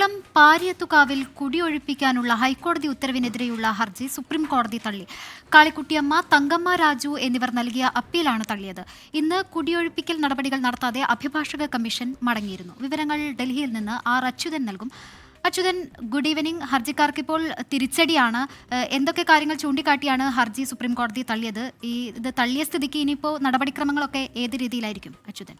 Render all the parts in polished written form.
എറണാകുളം പാരിയത്തുകാവിൽ കുടിയൊഴിപ്പിക്കാനുള്ള ഹൈക്കോടതി ഉത്തരവിനെതിരെയുള്ള ഹർജി സുപ്രീം കോടതി തള്ളി. കാളിക്കുട്ടിയമ്മ, തങ്കമ്മ രാജു എന്നിവർ നൽകിയ അപ്പീലാണ് തള്ളിയത്. ഇന്ന് കുടിയൊഴിപ്പിക്കൽ നടപടികൾ നടത്താതെ അഭിഭാഷക കമ്മീഷൻ മടങ്ങിയിരുന്നു. വിവരങ്ങൾ ഡൽഹിയിൽ നിന്ന് അച്യുതൻ നൽകും. Achuthan, good evening. ഹർജിക്കാർക്ക് ഇപ്പോൾ തിരിച്ചടിയാണ്. എന്തൊക്കെ കാര്യങ്ങൾ ചൂണ്ടിക്കാട്ടിയാണ് ഹർജി സുപ്രീം കോടതി തള്ളിയത്? ഇത് തള്ളിയ സ്ഥിതിക്ക് ഇനിയിപ്പോൾ നടപടിക്രമങ്ങളൊക്കെ ഏത് രീതിയിലായിരിക്കും അച്യുതൻ?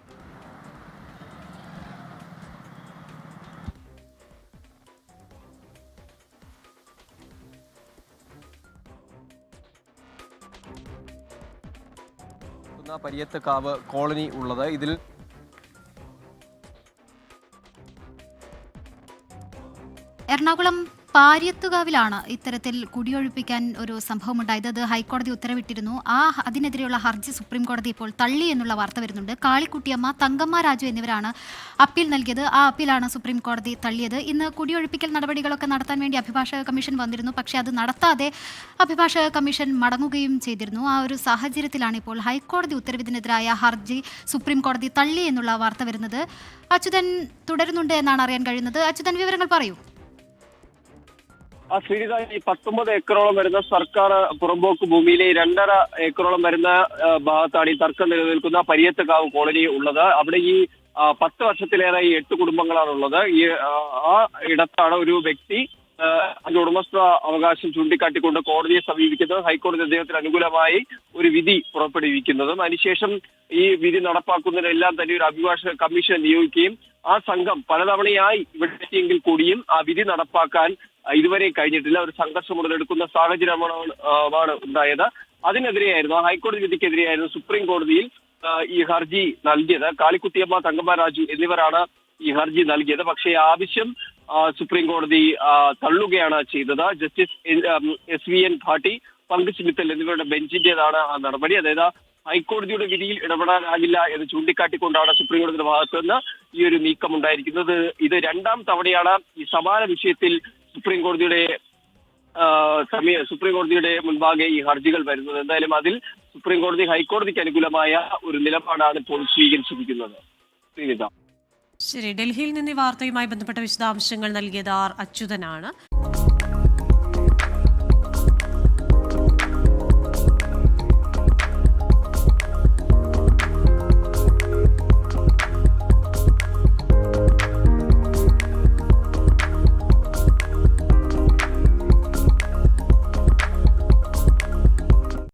പരിയത്തുകാവ് കോളനി ഉള്ളത്. ഇതിൽ എറണാകുളം പാരിയത്തുകാവിലാണ് ഇത്തരത്തിൽ കുടിയൊഴിപ്പിക്കാൻ ഒരു സംഭവമുണ്ടായത്. അത് ഹൈക്കോടതി ഉത്തരവിട്ടിരുന്നു. അതിനെതിരെയുള്ള ഹർജി സുപ്രീം കോടതി ഇപ്പോൾ തള്ളി എന്നുള്ള വാർത്ത വരുന്നുണ്ട്. കാളിക്കുട്ടിയമ്മ, തങ്കമ്മ രാജു എന്നിവരാണ് അപ്പീൽ നൽകിയത്. ആ അപ്പീലാണ് സുപ്രീം കോടതി തള്ളിയത്. ഇന്ന് കുടിയൊഴിപ്പിക്കൽ നടപടികളൊക്കെ നടത്താൻ വേണ്ടി അഭിഭാഷക കമ്മീഷൻ വന്നിരുന്നു. പക്ഷേ അത് നടത്താതെ അഭിഭാഷക കമ്മീഷൻ മടങ്ങുകയും ചെയ്തിരുന്നു. ആ ഒരു സാഹചര്യത്തിലാണ് ഇപ്പോൾ ഹൈക്കോടതി ഉത്തരവിനെതിരായ ഹർജി സുപ്രീം കോടതി തള്ളി എന്നുള്ള വാർത്ത വരുന്നത്. അച്യുതൻ തുടരുന്നുണ്ട് എന്നാണ് അറിയാൻ കഴിയുന്നത്. അച്യുതൻ, വിവരങ്ങൾ പറയൂ. ശ്രീനിത, ഈ 19 ഏക്കറോളം വരുന്ന സർക്കാർ പുറമ്പോക്ക് ഭൂമിയിലെ 2.5 ഏക്കറോളം വരുന്ന ഭാഗത്താണ് ഈ തർക്കം നിലനിൽക്കുന്ന പരിയത്തുകാവ് കോളനി ഉള്ളത്. അവിടെ ഈ 10 വർഷത്തിലേറെ 8 കുടുംബങ്ങളാണുള്ളത്. ആ ഇടത്താണ് ഒരു വ്യക്തി അതിന്റെ ഉടമസ്ഥ അവകാശം ചൂണ്ടിക്കാട്ടിക്കൊണ്ട് കോടതിയെ സമീപിക്കുന്നത്. ഹൈക്കോടതി അദ്ദേഹത്തിന് അനുകൂലമായി ഒരു വിധി പുറപ്പെടുവിക്കുന്നതും അതിനുശേഷം ഈ വിധി നടപ്പാക്കുന്നതിനെല്ലാം തന്നെ ഒരു അഭിഭാഷക കമ്മീഷൻ നിയോഗിക്കുകയും ആ സംഘം പലതവണയായി ഇവിടെ എത്തിയെങ്കിൽ കൂടിയും ആ വിധി നടപ്പാക്കാൻ ഇതുവരെ കഴിഞ്ഞിട്ടില്ല. ഒരു സംഘർഷം ഉടലെടുക്കുന്ന സാഹചര്യമാണ് ഉണ്ടായത്. അതിനെതിരെയായിരുന്നു, ഹൈക്കോടതി വിധിക്കെതിരെയായിരുന്നു സുപ്രീം കോടതിയിൽ ഈ ഹർജി നൽകിയത്. കാളിക്കുട്ടിയമ്മ, തങ്കമ്മ രാജു എന്നിവരാണ് ഈ ഹർജി നൽകിയത്. പക്ഷേ ആവശ്യം സുപ്രീം കോടതി തള്ളുകയാണ് ചെയ്തത്. ജസ്റ്റിസ് SVN ഭാട്ടി, പങ്കജ് മിത്തൽ എന്നിവരുടെ ബെഞ്ചിന്റേതാണ് ആ നടപടി. അതായത് ഹൈക്കോടതിയുടെ വിധിയിൽ ഇടപെടാനാകില്ല എന്ന് ചൂണ്ടിക്കാട്ടിക്കൊണ്ടാണ് സുപ്രീം കോടതിയുടെ ഭാഗത്ത് നിന്ന് ഈ ഒരു നീക്കം ഉണ്ടായിരിക്കുന്നത്. ഇത് 2ാം തവണയാണ് ഈ സമാന വിഷയത്തിൽ സുപ്രീം കോടതിയുടെ മുൻപാകെ ഈ ഹർജികൾ വരുന്നത്. എന്തായാലും അതിൽ സുപ്രീം കോടതി ഹൈക്കോടതിക്ക് അനുകൂലമായ ഒരു നിലപാടാണ് ഇപ്പോൾ സ്വീകരിച്ചിരിക്കുന്നത്. ശരി, ഡൽഹിയിൽ നിന്ന് ഈ വാർത്തയുമായി ബന്ധപ്പെട്ട വിശദാംശങ്ങൾ നൽകിയത് അച്യുതനാണ്.